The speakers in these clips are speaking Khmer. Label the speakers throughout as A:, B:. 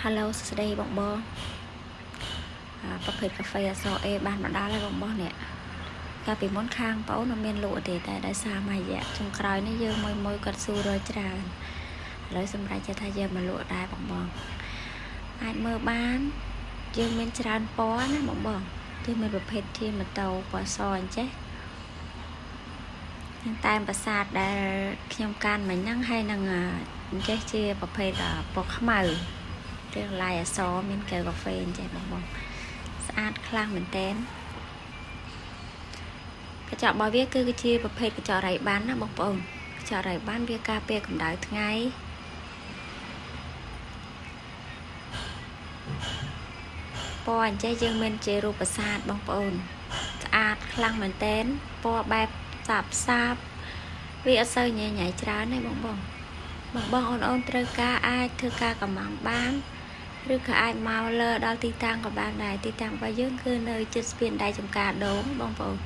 A: Hello, today bong bong. Bắp thịt cà phê so ban mà đá lại bong bong nè. Cà phê món khang báu nó men lụa thì tại đã xa mà dạ trong cõi nó dơ môi môi cắt su rồi chả lấy xâm ra cho thay giờ mà lụa đai bong bong. Ai mơ bán dơ men tràn bó nè bong bong. Tôi mình bắp thịt thì mà tàu quả so anh chứ. Tai bà sạt đã nhom can mình năng hay năng chết chia bắp thịt là bọc màu. រឿងឡាយអសមានកែវកាហ្វេអញ្ចឹងបងស្អាតខ្លាំងមែនតើកញ្ចក់របស់វាគឺជាប្រភេទកញ្ចក់រៃបានណាបងប្អូនកញ្ចក់រៃបានវាការពារកម្ដៅថ្ងៃពណ៌អញ្ចឹងយើងមានជារូបសាស្ត្របងប្អូនស្អាតខ្លាំងមែនតើពណ៌បែបសាបវាអត់សូវញ៉ៃច្រើនទេបងអូនត្រូវការអាចធ្វើការកម្លាំងបានឬក៏អាចមកលើដល់ទីតាំងក៏បានដែរទីតាំងរបស់យើងគឺនៅជិតស្ពានដៃចំការដូងបងប្អូន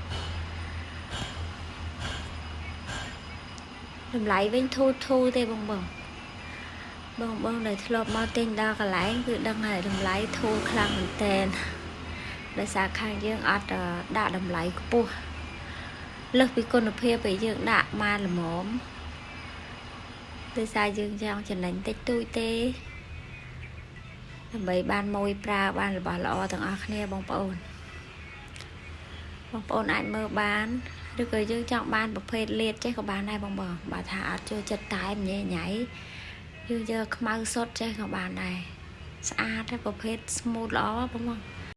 A: តម្លៃវិញធូរទេបងដែលធ្លាប់មកទិញដល់កន្លែងគឺដឹងហើយតម្លៃធូរខ្លាំងមែនតើដោយសារខាងយើងអត់ដាក់តម្លៃខ្ពស់លើសពីគុណភាពឲ្យយើងដាក់មកល្មមដោយសារយើងចង់ចំណេញតិចតួចទេដើម្បីបានម៉ួយប្រើបានរបស់ល្អទាំងអស់គ្នាបងប្អូនអាចមើលបានឬក៏យើងចង់បានប្រភេទលាតចេះក៏បានដែរបងបើថាអត់ចូលចិត្តតែញ៉ៃយើងយកខ្មៅសុទ្ធចេះក៏បានដែរស្អាតតែប្រភេទ smooth ល្អបង